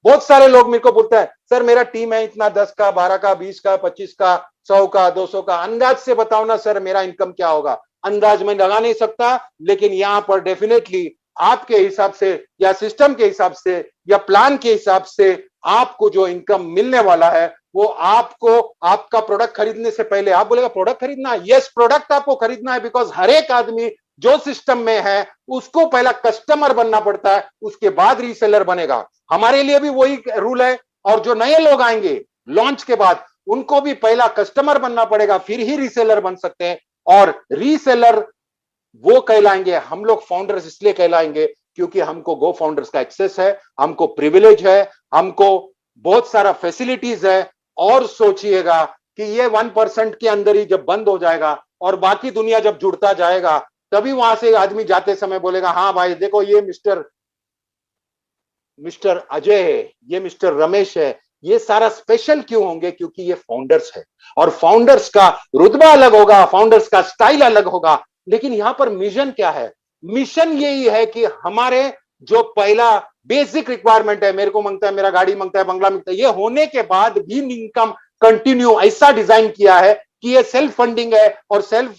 बहुत सारे लोग मेरे को बोलते हैं सर मेरा टीम है इतना 10 का 12 का 20 का 25 का 100 का 200 का, अंदाज से बताओ ना सर मेरा इनकम क्या होगा। अंदाज में लगा नहीं सकता, लेकिन यहां पर डेफिनेटली आपके हिसाब से या सिस्टम के हिसाब से या प्लान के हिसाब से आपको जो इनकम मिलने वाला है वो आपको आपका प्रोडक्ट खरीदने से पहले, आप बोलेगा प्रोडक्ट खरीदना है, यस प्रोडक्ट आपको खरीदना है, बिकॉज हर एक आदमी जो सिस्टम में है उसको पहला कस्टमर बनना पड़ता है, उसके बाद रीसेलर बनेगा। हमारे लिए भी वही रूल है, और जो नए लोग आएंगे लॉन्च के बाद उनको भी पहला कस्टमर बनना पड़ेगा, फिर ही रीसेलर बन सकते हैं। और रीसेलर वो कहलाएंगे, हम लोग फाउंडर्स इसलिए कहलाएंगे क्योंकि हमको गो फाउंडर्स का एक्सेस है, हमको प्रिविलेज है, हमको बहुत सारा फैसिलिटीज है। और सोचिएगा कि ये 1% के अंदर ही जब बंद हो जाएगा और बाकी दुनिया जब जुड़ता जाएगा, तभी वहां से आदमी जाते समय बोलेगा हाँ भाई देखो ये मिस्टर अजय है, ये मिस्टर रमेश है, ये सारा स्पेशल क्यों होंगे, क्योंकि ये फाउंडर्स है। और फाउंडर्स का रुतबा अलग होगा, फाउंडर्स का स्टाइल अलग होगा। लेकिन यहां पर मिशन क्या है? मिशन यही है कि हमारे जो पहला बेसिक रिक्वायरमेंट है, मेरे को मांगता है, मेरा गाड़ी मांगता है, बंगला मांगता है, ये होने के बाद भी इनकम कंटिन्यू ऐसा डिजाइन किया है कि ये सेल्फ फंडिंग है, और सेल्फ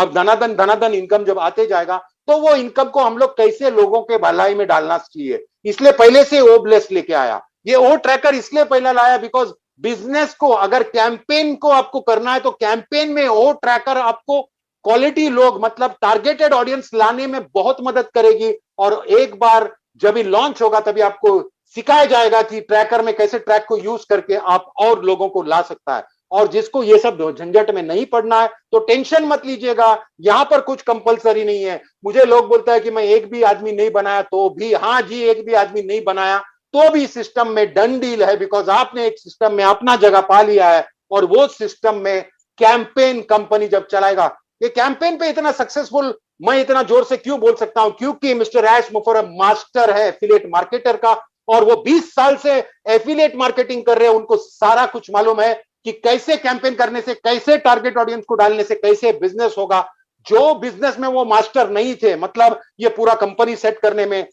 धनाधन इनकम जब आते जाएगा तो वो इनकम को हम लोग कैसे लोगों के भलाई में डालना चाहिए, इसलिए पहले से ओ ब्लेस लेके आया। ये ओ ट्रैकर इसलिए पहला लाया बिकॉज बिजनेस को अगर कैंपेन को आपको करना है तो कैंपेन में ओ ट्रैकर आपको क्वालिटी लोग, मतलब टारगेटेड ऑडियंस लाने में बहुत मदद करेगी। और एक बार जब ये लॉन्च होगा तभी आपको सिखाया जाएगा कि ट्रैकर में कैसे ट्रैक को यूज करके आप और लोगों को ला सकता है। और जिसको ये सब झंझट में नहीं पड़ना है तो टेंशन मत लीजिएगा, यहां पर कुछ कंपलसरी नहीं है। मुझे लोग बोलता है कि मैं एक भी आदमी नहीं बनाया तो भी, हाँ जी एक भी आदमी नहीं बनाया तो भी सिस्टम में डन डील है, बिकॉज आपने एक सिस्टम में अपना जगह पा लिया है। और वो सिस्टम में कैंपेन कंपनी जब चलाएगा, ये कैंपेन पे इतना सक्सेसफुल मैं इतना जोर से क्यों बोल सकता हूं, क्योंकि मिस्टर ऐश मुफर्रह मास्टर है एफिलिएट मार्केटर का, और वो 20 साल से एफिलिएट मार्केटिंग कर रहे हैं, उनको सारा कुछ मालूम है कि कैसे कैंपेन करने से, कैसे टारगेट ऑडियंस को डालने से कैसे बिजनेस होगा। जो बिजनेस में वो मास्टर नहीं थे, मतलब ये पूरा कंपनी सेट करने में,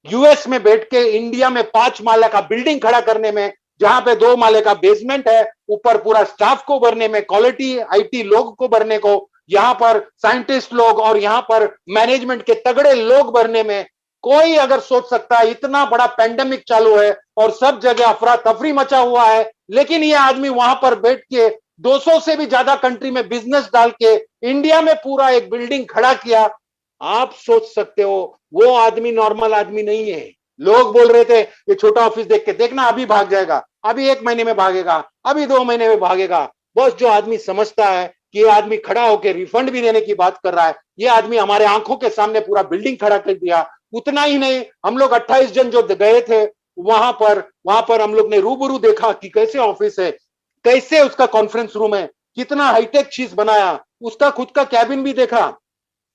यूएस में बैठ के इंडिया में 5 माले का बिल्डिंग खड़ा करने में, जहां पे 2 माले का बेसमेंट है, ऊपर पूरा स्टाफ को भरने में, क्वालिटी आईटी लोग को भरने को, यहाँ पर साइंटिस्ट लोग और यहाँ पर मैनेजमेंट के तगड़े लोग भरने में, कोई अगर सोच सकता है इतना बड़ा पैंडेमिक चालू है और सब जगह अफरा तफरी मचा हुआ है, लेकिन ये आदमी वहां पर बैठ के 200 से भी ज्यादा कंट्री में बिजनेस डाल के इंडिया में पूरा एक बिल्डिंग खड़ा किया। आप सोच सकते हो वो आदमी नॉर्मल आदमी नहीं है। लोग बोल रहे थे ये छोटा ऑफिस देख के, देखना अभी भाग जाएगा, अभी 1 महीने में भागेगा, अभी 2 महीने में भागेगा। बस जो आदमी समझता है कि ये आदमी खड़ा होकर रिफंड भी देने की बात कर रहा है, ये आदमी हमारे आंखों के सामने पूरा बिल्डिंग खड़ा कर दिया। उतना ही नहीं, हम लोग 28 जन जो गए थे वहां पर हम लोग ने रूबरू देखा कि कैसे ऑफिस है, कैसे उसका कॉन्फ्रेंस रूम है, कितना हाईटेक चीज बनाया, उसका खुद का कैबिन भी देखा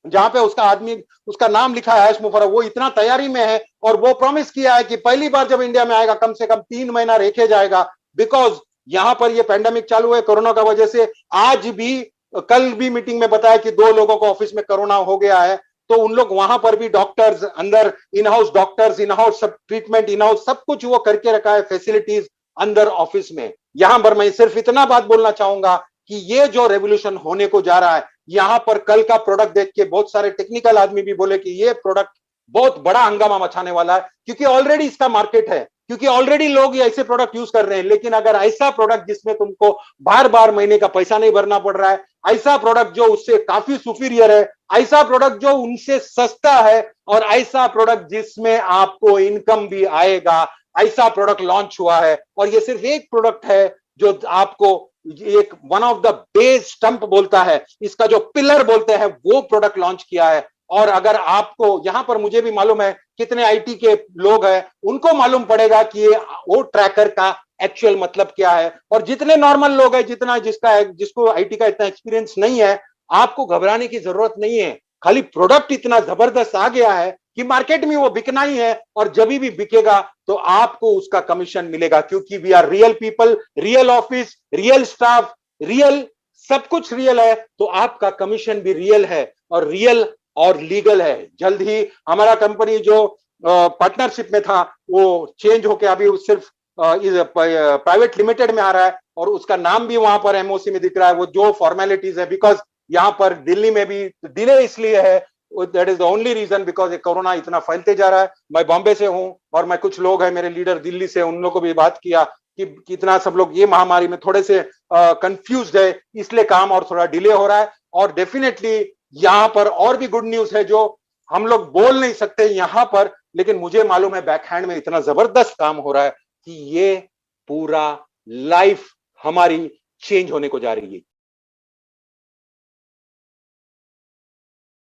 जहां पे उसका आदमी, उसका नाम लिखा है ऐश मुफर्रह, वो इतना तैयारी में है। और वो प्रॉमिस किया है कि पहली बार जब इंडिया में आएगा कम से कम 3 महीना रखे जाएगा, बिकॉज यहां पर ये पैंडेमिक चालू है कोरोना का वजह से। आज भी, कल भी मीटिंग में बताया कि 2 लोगों को ऑफिस में कोरोना हो गया है, तो उन लोग वहां पर भी डॉक्टर्स अंदर, in house doctors, in house सब ट्रीटमेंट, इन हाउस सब कुछ वो करके रखा है फैसिलिटीज अंदर ऑफिस में। यहां पर मैं सिर्फ इतना बात बोलना चाहूंगा कि ये जो रेवोल्यूशन होने को जा रहा है, यहां पर कल का प्रोडक्ट देख के बहुत सारे टेक्निकल आदमी भी बोले कि ये प्रोडक्ट बहुत बड़ा हंगामा मचाने वाला है, क्योंकि ऑलरेडी इसका मार्केट है, क्योंकि ऑलरेडी लोग ये ऐसे प्रोडक्ट यूज कर रहे हैं। लेकिन अगर ऐसा प्रोडक्ट जिसमें तुमको बार बार महीने का पैसा नहीं भरना पड़ रहा है, ऐसा प्रोडक्ट जो उससे काफी सुपीरियर है, ऐसा प्रोडक्ट जो उनसे सस्ता है, और ऐसा प्रोडक्ट जिसमें आपको इनकम भी आएगा, ऐसा प्रोडक्ट लॉन्च हुआ है। और ये सिर्फ एक प्रोडक्ट है जो आपको एक one of the base stump बोलता है, इसका जो पिलर बोलते हैं, वो प्रोडक्ट लॉन्च किया है। और अगर आपको यहां पर, मुझे भी मालूम है कितने आईटी के लोग हैं, उनको मालूम पड़ेगा कि ये वो ट्रैकर का एक्चुअल मतलब क्या है। और जितने नॉर्मल लोग हैं, जिसको आईटी का इतना एक्सपीरियंस नहीं है, आपको घबराने की जरूरत नहीं है। खाली प्रोडक्ट इतना जबरदस्त आ गया है कि मार्केट में वो बिकना ही है, और जब भी बिकेगा तो आपको उसका कमीशन मिलेगा, क्योंकि we are real people, real office, real staff, real, सब कुछ रियल है, तो आपका कमीशन भी रियल है और रियल और लीगल है। जल्द ही हमारा कंपनी जो पार्टनरशिप में था वो चेंज होके अभी सिर्फ प्राइवेट लिमिटेड में आ रहा है और उसका नाम भी वहां पर एमओसी में दिख रहा है। वो जो फॉर्मेलिटीज है, बिकॉज यहाँ पर दिल्ली में भी डिले इसलिए है, that is the only reason, because corona इतना फैलते जा रहा है। मैं बॉम्बे से हूँ और मैं कुछ लोग हैं मेरे लीडर दिल्ली से, उन लोगों को भी बात किया कि कितना सब लोग ये महामारी में थोड़े से कंफ्यूज है, इसलिए काम और थोड़ा डिले हो रहा है। और डेफिनेटली यहाँ पर और भी गुड न्यूज है जो हम लोग बोल नहीं सकते यहाँ पर, लेकिन मुझे मालूम है बैकहैंड में इतना जबरदस्त काम हो रहा है कि ये पूरा लाइफ हमारी चेंज होने को जा रही है।